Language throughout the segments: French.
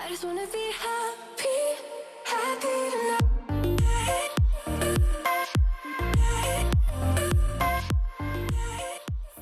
I just wanna be happy, happy tonight.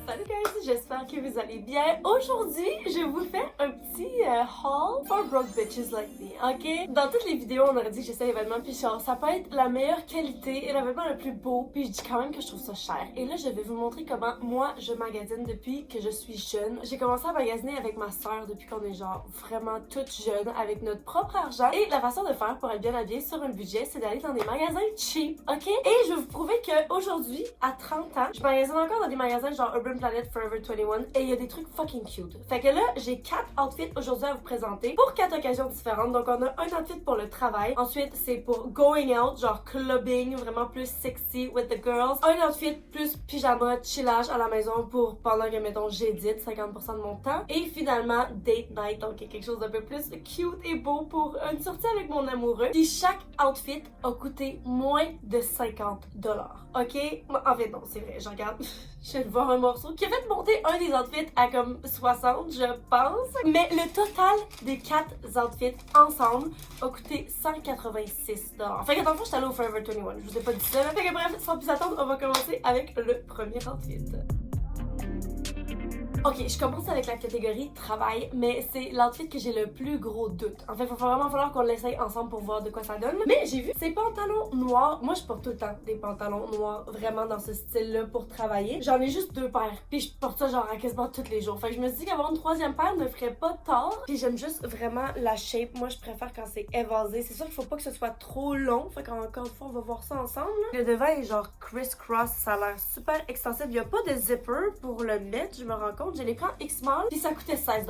Salut guys, j'espère que vous allez bien. Aujourd'hui, je vous fais un petit haul for broke bitches like me, ok? Dans toutes les vidéos, on aurait dit que j'essaie l'événement, puis genre, ça peut être la meilleure qualité et l'événement le plus beau, puis je dis quand même que je trouve ça cher. Et là, je vais vous montrer comment moi, je magasine depuis que je suis jeune. J'ai commencé à magasiner avec ma soeur depuis qu'on est genre vraiment toute jeune, avec notre propre argent. Et la façon de faire pour être bien habillée sur un budget, c'est d'aller dans des magasins cheap, ok? Et je vais vous prouver qu'aujourd'hui, à 30 ans, je magasine encore dans des magasins genre Urban Planet, Forever 21 et il y a des trucs fucking cute. Fait que là, j'ai 4 outfits aujourd'hui à vous présenter pour 4 occasions différentes. Donc on a un outfit pour le travail, ensuite c'est pour going out, genre clubbing, vraiment plus sexy with the girls. Un outfit plus pyjama, chillage à la maison pour pendant que mettons j'édite 50% de mon temps. Et finalement date night, donc quelque chose d'un peu plus cute et beau pour une sortie avec mon amoureux. Puis chaque outfit a coûté moins de 50$. Ok? En fait non, c'est vrai, je regarde. Je viens de voir un morceau qui a fait monter un des outfits à comme 60, je pense. Mais le total des 4 outfits ensemble a coûté 186$. Fait que dans le fond, j'étais allée au Forever 21. Je vous ai pas dit ça. Fait que bref, sans plus attendre, on va commencer avec le premier outfit. Ok, je commence avec la catégorie travail, mais c'est l'outfit que j'ai le plus gros doute. En fait, il va vraiment falloir qu'on l'essaye ensemble pour voir de quoi ça donne. Mais j'ai vu ces pantalons noirs. Moi, je porte tout le temps des pantalons noirs, vraiment dans ce style-là pour travailler. J'en ai juste 2 paires, puis je porte ça genre à quasiment tous les jours. Fait que je me suis dit qu'avoir une 3e paire ne ferait pas tort. Puis j'aime juste vraiment la shape. Moi, je préfère quand c'est évasé. C'est sûr qu'il faut pas que ce soit trop long. Fait qu'encore une fois, on va voir ça ensemble. Le devant est genre criss-cross. Ça a l'air super extensif. Il n'y a pas de zipper pour le mettre, je me rends compte. J'ai l'écran X-Mall, puis ça coûtait 16$.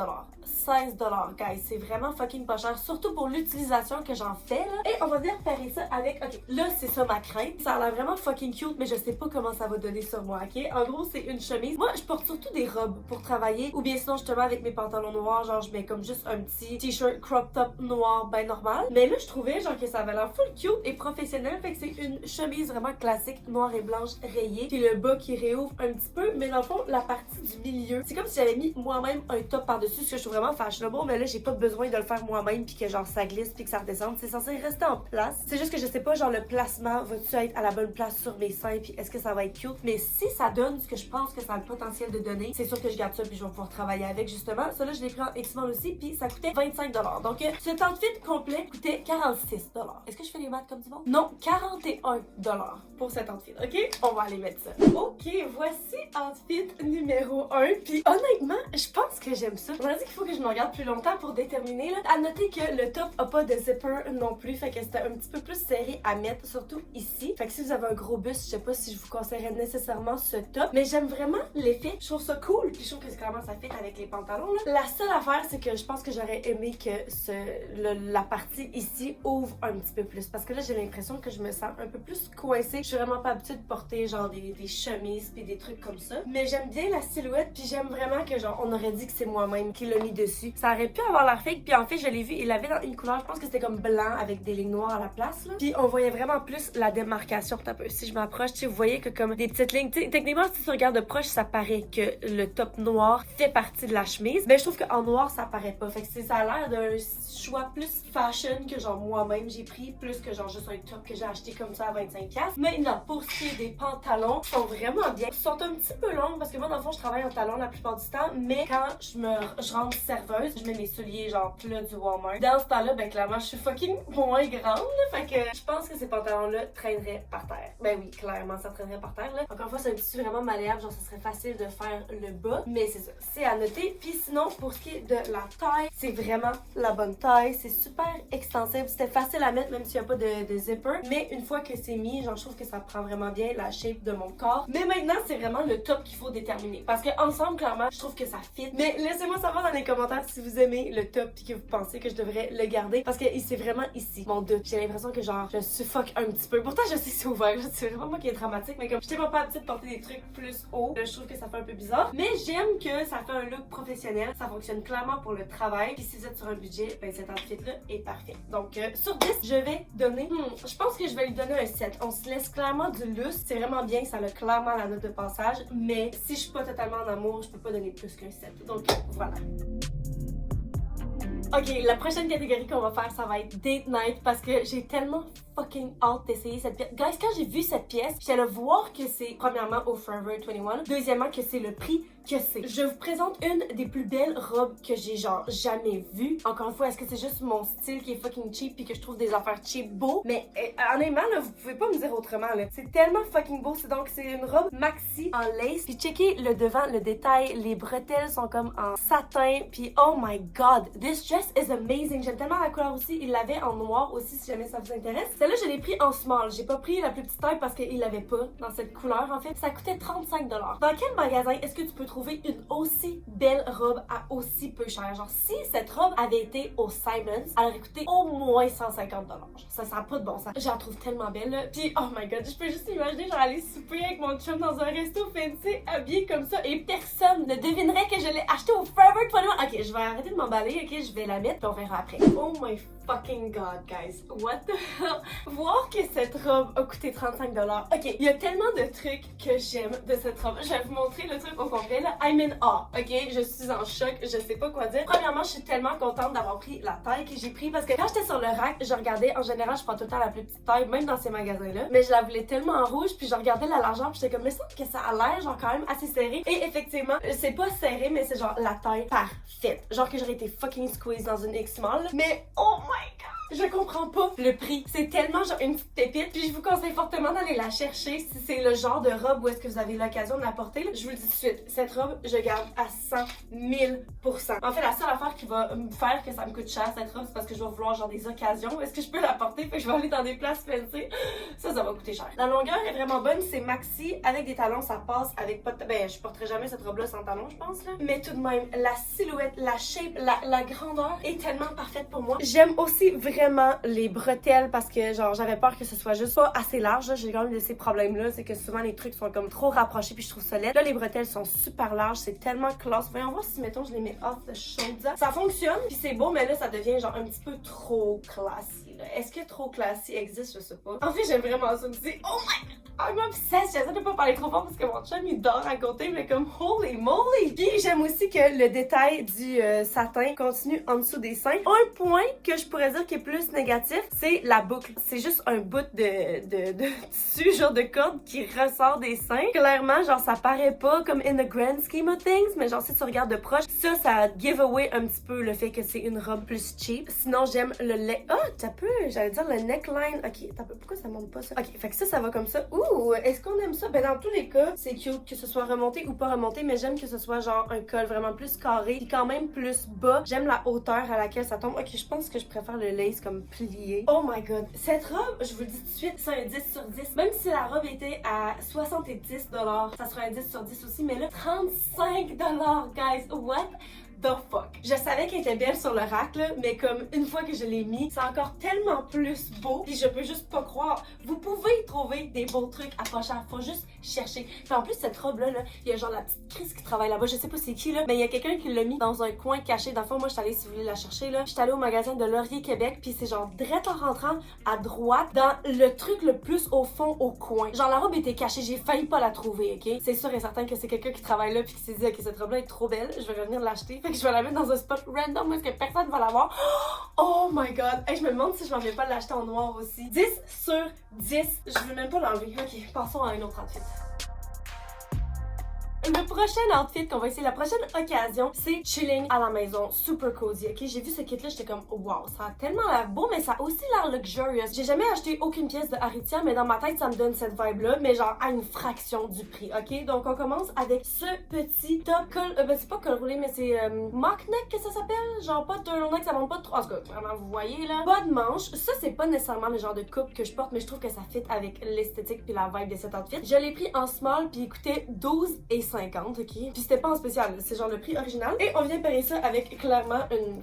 16$, guys, c'est vraiment fucking pas cher, surtout pour l'utilisation que j'en fais, là. Et on va venir pairer ça avec, ok, là, c'est ça ma crainte. Ça a l'air vraiment fucking cute, mais je sais pas comment ça va donner sur moi, ok? En gros, c'est une chemise. Moi, je porte surtout des robes pour travailler, ou bien sinon, justement, avec mes pantalons noirs, genre, je mets comme juste un petit t-shirt crop top noir, ben normal. Mais là, je trouvais, genre, que ça avait l'air full cute et professionnel, fait que c'est une chemise vraiment classique, noire et blanche, rayée, puis le bas qui réouvre un petit peu, mais dans le fond, la partie du milieu, c'est comme si j'avais mis moi-même un top par-dessus, ce que je trouve vraiment fashionable, mais là j'ai pas besoin de le faire moi-même puis que genre ça glisse puis que ça redescende, c'est censé rester en place. C'est juste que je sais pas genre le placement va-tu être à la bonne place sur mes seins puis est-ce que ça va être cute, mais si ça donne ce que je pense que ça a le potentiel de donner, c'est sûr que je garde ça puis je vais pouvoir travailler avec justement. Ça là je l'ai pris en X-Mall aussi puis ça coûtait 25$. Donc cet outfit complet coûtait 46$. Est-ce que je fais les maths comme du monde? Non, 41$ pour cet outfit, ok? On va aller mettre ça. Ok, voici outfit numéro 1 puis honnêtement, je pense que j'aime ça. On m'a dit qu'il faut que je me regarde plus longtemps pour déterminer. Là. À noter que le top a pas de zipper non plus, fait que c'était un petit peu plus serré à mettre, surtout ici. Fait que si vous avez un gros buste, je sais pas si je vous conseillerais nécessairement ce top, mais j'aime vraiment l'effet. Je trouve ça cool, puis je trouve que c'est comment ça fit avec les pantalons. Là. La seule affaire, c'est que je pense que j'aurais aimé que la partie ici ouvre un petit peu plus, parce que là j'ai l'impression que je me sens un peu plus coincée. Je suis vraiment pas habituée de porter genre des chemises puis des trucs comme ça, mais j'aime bien la silhouette, puis j'aime vraiment que genre on aurait dit que c'est moi-même qui l'a mis dessus. Ça aurait pu avoir l'air fake, puis en fait je l'ai vu, il l'avait dans une couleur, je pense que c'était comme blanc avec des lignes noires à la place là. Puis on voyait vraiment plus la démarcation. Si je m'approche, tu sais, vous voyez que comme des petites lignes, techniquement si tu regardes de proche, ça paraît que le top noir fait partie de la chemise, mais je trouve qu'en noir ça paraît pas. Fait que ça a l'air d'un choix plus fashion que genre moi-même j'ai pris, plus que genre juste un top que j'ai acheté comme ça à 25$. Maintenant, pour ce qui est des pantalons, ils sont vraiment bien. Ils sont un petit peu longs parce que moi dans le fond je travaille en talons la plupart du temps, mais quand je rentre serveuse, je mets mes souliers genre plats du Walmart. Dans ce temps-là, ben clairement, je suis fucking moins grande, là, fait que je pense que ces pantalons-là traîneraient par terre. Ben oui, clairement, ça traînerait par terre, là. Encore une fois, c'est un tissu vraiment malléable, genre ça serait facile de faire le bas, mais c'est ça, c'est à noter. Puis sinon, pour ce qui est de la taille, c'est vraiment la bonne taille, c'est super extensible, c'était facile à mettre même s'il n'y a pas de zipper, mais une fois que c'est mis, genre je trouve que ça prend vraiment bien la shape de mon corps. Mais maintenant, c'est vraiment le top qu'il faut déterminer, parce que ensemble, clairement, je trouve que ça fit. Mais laissez-moi savoir dans les commentaires si vous aimez le top et que vous pensez que je devrais le garder, parce que c'est vraiment ici mon doute. J'ai l'impression que genre je suffoque un petit peu. Pourtant je sais que c'est ouvert, c'est vraiment moi qui est dramatique, mais comme je t'ai pas habituée de porter des trucs plus hauts, je trouve que ça fait un peu bizarre. Mais j'aime que ça fait un look professionnel, ça fonctionne clairement pour le travail. Puis si vous êtes sur un budget, ben cet outfit là est parfait. Donc sur 10, je vais donner, je pense que je vais lui donner un 7. On se laisse clairement du lustre, c'est vraiment bien, ça a clairement la note de passage, mais si je suis pas totalement en amour, je peux pas donner plus qu'un 7. Donc voilà. Ok, la prochaine catégorie qu'on va faire, ça va être date night parce que j'ai tellement fucking hâte d'essayer cette pièce. Guys, quand j'ai vu cette pièce, j'allais voir que c'est premièrement au Forever 21, deuxièmement que c'est le prix que c'est. Je vous présente une des plus belles robes que j'ai genre jamais vues. Encore une fois, est-ce que c'est juste mon style qui est fucking cheap puis que je trouve des affaires cheap beaux? Mais honnêtement, là, vous pouvez pas me dire autrement, là. C'est tellement fucking beau. C'est une robe maxi en lace. Puis checkez le devant, le détail. Les bretelles sont comme en satin. Puis oh my god, this dress is amazing. J'aime tellement la couleur aussi. Il l'avait en noir aussi, si jamais ça vous intéresse. Celle-là, je l'ai pris en small. J'ai pas pris la plus petite taille parce qu'il l'avait pas dans cette couleur. En fait, ça coûtait 35$. Dans quel magasin est-ce que tu peux trouver une aussi belle robe à aussi peu cher? Genre, si cette robe avait été au Simons, elle aurait coûté au moins 150$. Ça n'a pas de bon sens. Je la trouve tellement belle, là. Puis, oh my god, je peux juste imaginer, genre, aller souper avec mon chum dans un resto fancy, habillé comme ça, et personne ne devinerait que je l'ai acheté au Forever 21. Ok, je vais arrêter de m'emballer, ok, je vais la mettre, puis on verra après. Oh my fucking god, guys. What the hell? Voir que cette robe a coûté 35$. Ok, il y a tellement de trucs que j'aime de cette robe. Je vais vous montrer le truc au complet, là. I'm in awe, ok? Je suis en choc, je sais pas quoi dire. Premièrement, je suis tellement contente d'avoir pris la taille que j'ai pris parce que quand j'étais sur le rack, je regardais, en général, je prends tout le temps la plus petite taille, même dans ces magasins-là. Mais je la voulais tellement en rouge, puis je regardais la largeur, puis j'étais comme, mais ça que ça a l'air, genre, quand même assez serré. Et effectivement, c'est pas serré, mais c'est genre la taille parfaite. Genre que j'aurais été fucking squeeze dans une X-Small. Mais oh my god! Je comprends pas le prix. C'est tellement genre une petite pépite. Puis je vous conseille fortement d'aller la chercher si c'est le genre de robe où est-ce que vous avez l'occasion de la porter. Je vous le dis tout de suite, cette robe, je garde à 100 000%. En fait, la seule affaire qui va me faire que ça me coûte cher, cette robe, c'est parce que je vais vouloir genre des occasions. Est-ce que je peux la porter? Fait que je vais aller dans des places fancy. Ça va coûter cher. La longueur est vraiment bonne. C'est maxi. Avec des talons, ça passe avec pas de... Ben, je porterai jamais cette robe-là sans talons, je pense, là. Mais tout de même, la silhouette, la shape, la grandeur est tellement parfaite pour moi. J'aime aussi vraiment les bretelles parce que genre j'avais peur que ce soit juste pas assez large. J'ai quand même de ces problèmes-là, c'est que souvent les trucs sont comme trop rapprochés puis je trouve ça laid. Là, les bretelles sont super larges, c'est tellement classe. Voyons voir si, mettons, je les mets off the shoulder. Ça fonctionne, puis c'est beau, mais là, ça devient genre un petit peu trop classy. Est-ce que trop classy existe? Je sais pas. En fait, j'aime vraiment ça aussi. Oh my god! I'm obsessed! J'essaie de pas parler trop fort parce que mon chum il dort à côté, mais comme holy moly! Puis j'aime aussi que le détail du satin continue en dessous des seins. Un point que je pourrais dire qui est plus négatif, c'est la boucle. C'est juste un bout de tissu, genre de corde qui ressort des seins. Clairement, genre ça paraît pas comme in the grand scheme of things, mais genre si tu regardes de proche, ça give away un petit peu le fait que c'est une robe plus cheap. Sinon, j'aime le t'as peu, j'allais dire le neckline. Ok, t'as peu, pourquoi ça monte pas ça? Ok, fait que ça va comme ça. Ouh, est-ce qu'on aime ça? Ben dans tous les cas, c'est cute que ce soit remonté ou pas remonté, mais j'aime que ce soit genre un col vraiment plus carré, puis quand même plus bas. J'aime la hauteur à laquelle ça tombe. Ok, je pense que je préfère le lace comme plié. Oh my god, cette robe, je vous le dis tout de suite, c'est un 10 sur 10. Même si la robe était à 70$, ça serait un 10 sur 10 aussi, mais là, 35$, guys, what? The fuck. Je savais qu'elle était belle sur le rack, là, mais comme une fois que je l'ai mis, c'est encore tellement plus beau. Puis je peux juste pas croire. Vous pouvez trouver des beaux trucs à pas cher. Faut juste chercher. Puis en plus, cette robe-là, il y a genre la petite Chris qui travaille là-bas. Je sais pas c'est qui, là, mais il y a quelqu'un qui l'a mis dans un coin caché. Dans le fond, moi, je suis allée, si vous voulez la chercher, là, je suis allée au magasin de Laurier Québec. Puis c'est genre direct en rentrant à droite, dans le truc le plus au fond, au coin. Genre la robe était cachée. J'ai failli pas la trouver, ok? C'est sûr et certain que c'est quelqu'un qui travaille là puis qui s'est dit, ok, cette robe-là est trop belle. Je vais revenir l'acheter. Fait que je vais la mettre dans un spot random où est-ce que personne va la voir. Oh my god! Hey, je me demande si je m'en vais pas l'acheter en noir aussi. 10 sur 10. Je veux même pas l'enlever. Ok, passons à un autre outfit. Le prochain outfit qu'on va essayer, la prochaine occasion, c'est chilling à la maison, super cozy, ok? J'ai vu ce kit-là, j'étais comme, wow, ça a tellement l'air beau, mais ça a aussi l'air luxurious. J'ai jamais acheté aucune pièce de Aritzia, mais dans ma tête, ça me donne cette vibe-là, mais genre à une fraction du prix, ok? Donc, on commence avec ce petit top col, ben c'est pas col roulé, mais c'est mock neck que ça s'appelle? Genre pas de turtleneck, ça monte pas trop, en tout cas, vraiment, vous voyez, là. Pas de manche, ça, c'est pas nécessairement le genre de coupe que je porte, mais je trouve que ça fit avec l'esthétique puis la vibe de cet outfit. Je l'ai pris en small, puis il coûtait 12,50, ok? Puis c'était pas en spécial, c'est genre le prix original. Et on vient payer ça avec clairement une...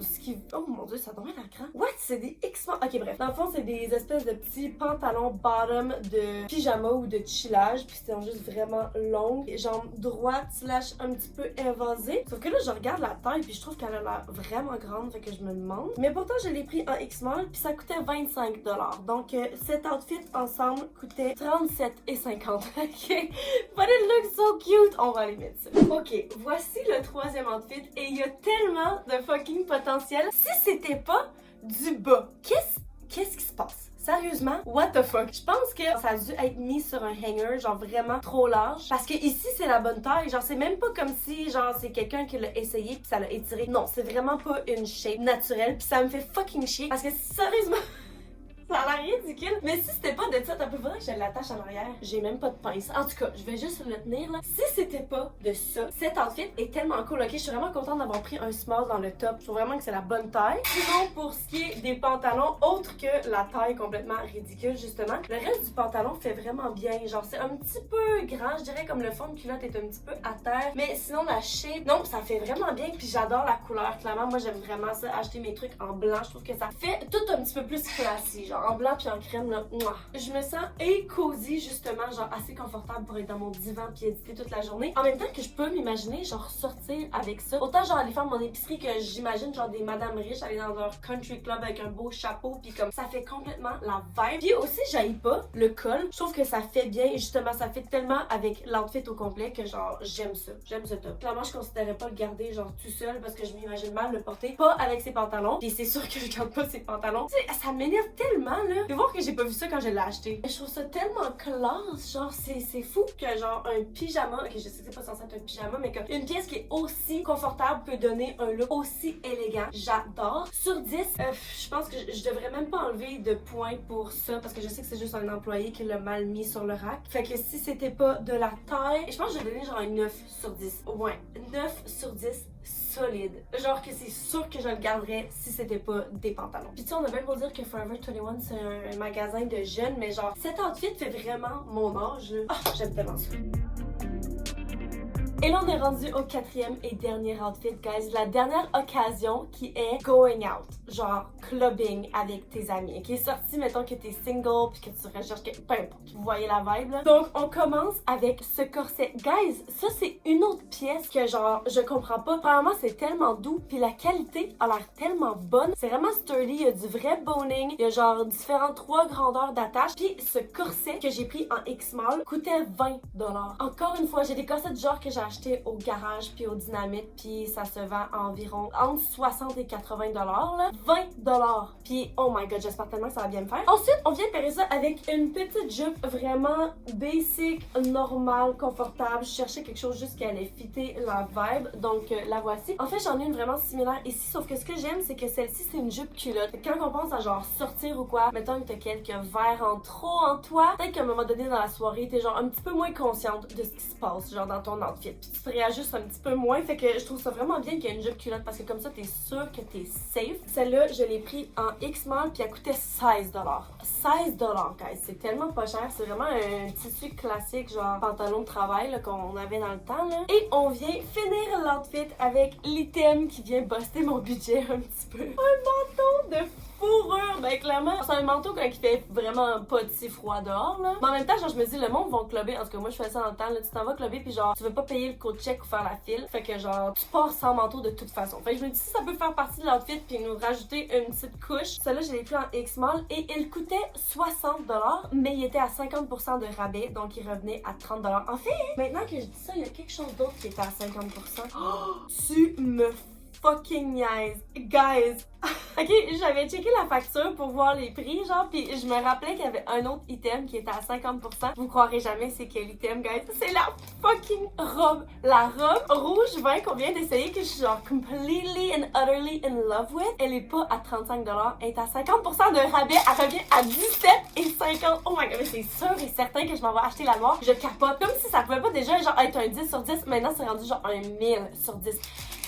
Oh mon dieu, ça doit être à cran. What? C'est des X... Ok, bref. Dans le fond, c'est des espèces de petits pantalons bottom de pyjama ou de chillage. Puis c'est juste vraiment long. Jambes droites slash un petit peu évasées. Sauf que là, je regarde la taille puis je trouve qu'elle a l'air vraiment grande. Fait que je me demande. Mais pourtant, je l'ai pris en X-Small puis ça coûtait 25$. Donc, cet outfit ensemble coûtait 37,50$. Ok? But it looks so cute! On va aller mettre ça. Ok, voici le troisième outfit et il y a tellement de fucking potentiel. Si c'était pas du bas, qu'est-ce qui se passe? Sérieusement, what the fuck? Je pense que ça a dû être mis sur un hanger, genre vraiment trop large. Parce que ici, c'est la bonne taille. Genre, c'est même pas comme si, genre, c'est quelqu'un qui l'a essayé puis ça l'a étiré. Non, c'est vraiment pas une shape naturelle. Puis ça me fait fucking chier. Parce que sérieusement... Ça a l'air ridicule. Mais si c'était pas de ça, t'as pu voir que je l'attache en arrière. J'ai même pas de pince. En tout cas, je vais juste le tenir là. Si c'était pas de ça, cet outfit est tellement cool. Ok, je suis vraiment contente d'avoir pris un small dans le top. Je trouve vraiment que c'est la bonne taille. Sinon, pour ce qui est des pantalons, autre que la taille complètement ridicule, justement, le reste du pantalon fait vraiment bien. Genre, c'est un petit peu grand. Je dirais comme le fond de culotte est un petit peu à terre. Mais sinon, la shape, non, ça fait vraiment bien. Puis j'adore la couleur. Clairement, moi, j'aime vraiment ça. Acheter mes trucs en blanc. Je trouve que ça fait tout un petit peu plus classique. Genre, en blanc puis en crème, là, mouah. Je me sens cosy, justement, genre assez confortable pour être dans mon divan puis éditer toute la journée. En même temps que je peux m'imaginer, genre, sortir avec ça. Autant, genre, aller faire mon épicerie que j'imagine, genre, des madames riches aller dans leur country club avec un beau chapeau puis comme ça fait complètement la vibe. Puis aussi, j'haïs pas le col. Je trouve que ça fait bien et justement, ça fait tellement avec l'outfit au complet que, genre, j'aime ça. J'aime ce top. Clairement, je considérais pas le garder, genre, tout seul parce que je m'imagine mal le porter. Pas avec ses pantalons. Puis c'est sûr que je garde pas ses pantalons. Tu sais, ça m'énerve tellement, là. De voir que j'ai pas vu ça quand je l'ai acheté. Je trouve ça tellement classe, genre c'est fou que genre un pyjama, ok je sais que c'est pas censé être un pyjama, mais qu'une pièce qui est aussi confortable peut donner un look aussi élégant. J'adore. Sur 10, je pense que je devrais même pas enlever de points pour ça parce que je sais que c'est juste un employé qui l'a mal mis sur le rack. Fait que si c'était pas de la taille, je pense que je vais donner genre un 9 sur 10. Ouais, 9 sur 10. Solide. Genre que c'est sûr que je le garderais si c'était pas des pantalons. Puis tu sais, on a bien beau dire que Forever 21 c'est un magasin de jeunes, mais genre cet outfit fait vraiment mon âge. Ah, j'aime tellement ça. Et là, on est rendu au quatrième et dernier outfit, guys. La dernière occasion qui est going out. Genre, clubbing avec tes amis. Qui est sorti, mettons que t'es single puis que tu recherches peu importe. Vous voyez la vibe, là. Donc, on commence avec ce corset. Guys, ça, c'est une autre pièce que, genre, je comprends pas. Premièrement, c'est tellement doux puis la qualité a l'air tellement bonne. C'est vraiment sturdy. Il y a du vrai boning. Il y a, genre, différentes 3 grandeurs d'attache. Puis, ce corset que j'ai pris en X-Mall coûtait 20$. Encore une fois, j'ai des corsets du genre que j'ai acheté au garage puis au Dynamite puis ça se vend à environ entre 60 et 80$, là. 20$. Puis oh my god, j'espère tellement que ça va bien me faire. Ensuite, on vient pairer ça avec une petite jupe vraiment basic, normale, confortable. Je cherchais quelque chose juste qui allait fitter la vibe, donc la voici. En fait, j'en ai une vraiment similaire ici, sauf que ce que j'aime, c'est que celle-ci, c'est une jupe culotte. Quand on pense à genre sortir ou quoi, mettons que t'as quelques verres en trop en toi, peut-être qu'à un moment donné dans la soirée, t'es genre un petit peu moins consciente de ce qui se passe, genre dans ton outfit. Puis tu te réajustes un petit peu moins, fait que je trouve ça vraiment bien qu'il y ait une jupe culotte parce que comme ça, t'es sûr que t'es safe. Celle-là, je l'ai pris en X-Mall puis elle coûtait 16$. 16$, guys, c'est tellement pas cher. C'est vraiment un tissu classique, genre pantalon de travail qu'on avait dans le temps, là. Et on vient finir l'outfit avec l'item qui vient buster mon budget un petit peu. Un manteau de fourrure. Ben clairement, c'est un manteau quand il fait vraiment pas de si froid dehors, là. Mais en même temps, genre je me dis, le monde va clubber. En tout cas, moi je fais ça dans le temps, là. Tu t'en vas clubber puis genre, tu veux pas payer le code check ou faire la file. Fait que genre, tu pars sans manteau de toute façon. Fait que je me dis, si ça peut faire partie de l'outfit puis nous rajouter une petite couche. Celle-là, je l'ai pris en X-Mall et il coûtait 60$, mais il était à 50% de rabais, donc il revenait à 30$. En fait, maintenant que je dis ça, il y a quelque chose d'autre qui était à 50%. Oh, tu me fucking niaise. Guys, ok, j'avais checké la facture pour voir les prix, genre, puis je me rappelais qu'il y avait un autre item qui était à 50%. Vous croirez jamais c'est quel item, guys? C'est la fucking robe. La robe rouge vin qu'on vient d'essayer, que je suis genre completely and utterly in love with. Elle est pas à 35$, elle est à 50% de rabais. Elle revient à 17,50$. Oh my god, mais c'est sûr et certain que je m'en vais acheter la noire. Je capote. Comme si ça pouvait pas déjà genre être un 10 sur 10. Maintenant, c'est rendu genre un 1000 sur 10.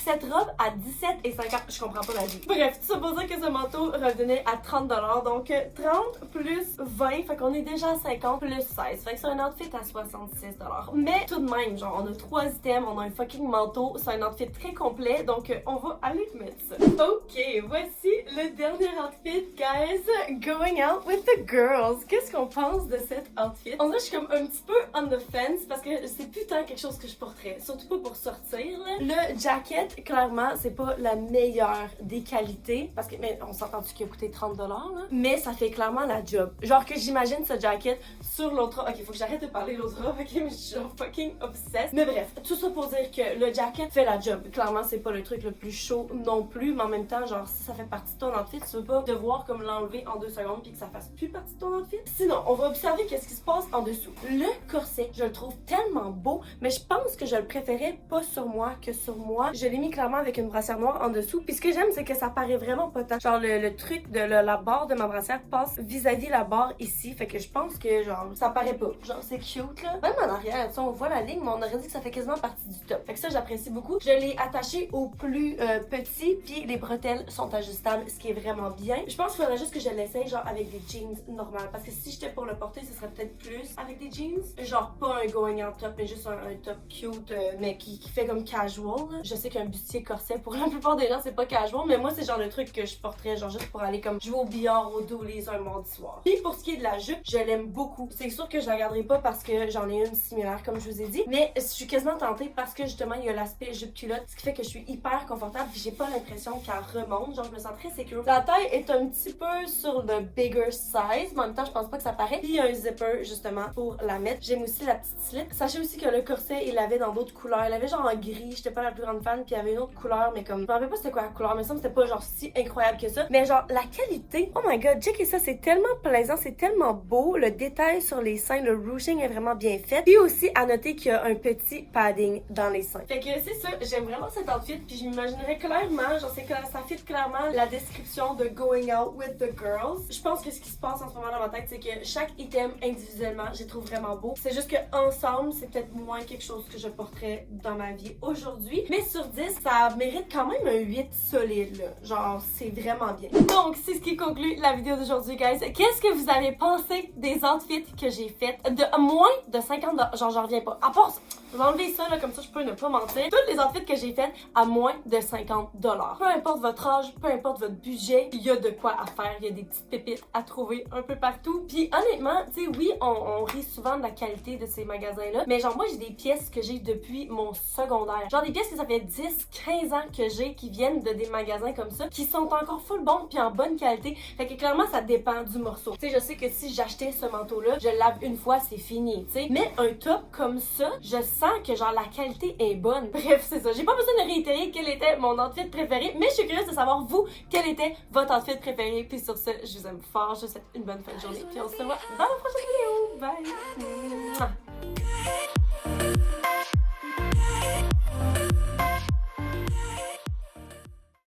Cette robe à 17,50$, je comprends pas la vie. Bref, tout ça pour dire que ce manteau revenait à 30$, donc 30 plus 20, fait qu'on est déjà à 50 plus 16, fait que c'est un outfit à 66$. Mais tout de même, genre, on a 3 items, on a un fucking manteau, c'est un outfit très complet, donc on va aller mettre ça. Ok, voici Le dernier outfit, guys, going out with the girls. Qu'est-ce qu'on pense de cet outfit? En vrai, je suis comme un petit peu on the fence parce que c'est plus tant quelque chose que je porterais, surtout pas pour sortir. Là. Le jacket, clairement, c'est pas la meilleure des qualités parce que, mais on s'entend-tu qu'il a coûté 30$, là? Mais ça fait clairement la job. Genre que j'imagine ce jacket sur l'autre robe. Ok, faut que j'arrête de parler de l'autre robe, ok, mais je suis genre fucking obsessed. Mais bref, tout ça pour dire que le jacket fait la job. Clairement, c'est pas le truc le plus chaud non plus, mais en même temps, genre, si ça fait partie de ton outfit, tu veux pas devoir comme l'enlever en 2 secondes puis que ça fasse plus partie de ton outfit. Sinon, on va observer qu'est-ce qui se passe en dessous. Le corset, je le trouve tellement beau, mais je pense que je le préférais pas sur moi que sur moi. Je l'ai mis clairement avec une brassière noire en dessous. Puis ce que j'aime, c'est que ça paraît vraiment pas tant. Genre, le truc de la barre de ma brassière passe vis-à-vis la barre ici. Fait que je pense que, genre, ça paraît pas. Genre, c'est cute, là. Même en arrière, tu sais, on voit la ligne, mais on aurait dit que ça fait quasiment partie du top. Fait que ça, j'apprécie beaucoup. Je l'ai attaché au plus petit, puis les bretelles sont ajustables, ce qui est vraiment bien. Je pense qu'il faudrait juste que je l'essaye, genre, avec des jeans normales. Parce que si j'étais pour le porter, ce serait peut-être plus avec des jeans. Genre, pas un going out top, mais juste un top cute, mais qui fait comme casual. Là. Je sais qu'un bustier corset, pour la plupart des gens, c'est pas casual, mais moi, c'est genre le truc que je porterais, genre, juste pour aller comme jouer au billard, au doolies un mardi soir. Puis pour ce qui est de la jupe, je l'aime beaucoup. C'est sûr que je la garderai pas parce que j'en ai une similaire, comme je vous ai dit, mais je suis quasiment tentée parce que justement, il y a l'aspect jupe-culotte, ce qui fait que je suis hyper confortable, puis j'ai pas l'impression qu'elle remonte. Genre, je me sens très sécure. La taille est un petit peu sur le bigger size, mais en même temps, je pense pas que ça paraît. Puis il y a un zipper, justement, pour la mettre. J'aime aussi la petite slip. Sachez aussi que le corset, il l'avait dans d'autres couleurs. Il avait genre en gris, j'étais pas la plus grande fan, puis il y avait une autre couleur, mais comme, je me rappelle pas c'était quoi la couleur, mais ça c'était pas genre si incroyable que ça. Mais genre, la qualité, oh my god, checkez ça, c'est tellement plaisant, c'est tellement beau. Le détail sur les seins, le ruching est vraiment bien fait. Puis aussi, à noter qu'il y a un petit padding dans les seins. Fait que c'est ça, j'aime vraiment cet outfit, puis je m'imaginerais clairement, genre, c'est que ça fit clairement la description de going out with the girls. Je pense que ce qui se passe en ce moment dans ma tête, c'est que chaque item individuellement, je les trouve vraiment beau. C'est juste que ensemble, c'est peut-être moins quelque chose que je porterais dans ma vie aujourd'hui. Mais sur 10, ça mérite quand même un 8 solide, là. Genre, c'est vraiment bien. Donc, c'est ce qui conclut la vidéo d'aujourd'hui, guys. Qu'est-ce que vous avez pensé des outfits que j'ai fait de moins de 50$? Genre, j'en reviens pas. À part, je vais enlever ça, là, comme ça, je peux ne pas mentir. Tous les outfits que j'ai fait à moins de 50$. Peu importe votre âge, peu importe votre budget, il y a de quoi à faire. Il y a des petites pépites à trouver un peu partout. Puis, honnêtement, tu sais, oui, on rit souvent de la qualité de ces magasins-là, mais genre, moi, j'ai des pièces que j'ai depuis mon secondaire. Genre, des pièces que ça fait 10-15 ans que j'ai, qui viennent de des magasins comme ça, qui sont encore full bons puis en bonne qualité. Fait que clairement, ça dépend du morceau. Tu sais, je sais que si j'achetais ce manteau-là, je le lave une fois, c'est fini, tu sais. Mais un top comme ça, je sens que genre la qualité est bonne. Bref, c'est ça. J'ai pas besoin de réitérer quel était mon outfit préféré, mais je suis curieuse de savoir, vous, quel était votre outfit préféré. Puis sur ce, je vous aime fort. Je vous souhaite une bonne fin de journée. Puis on se revoit dans la prochaine vidéo. Bye!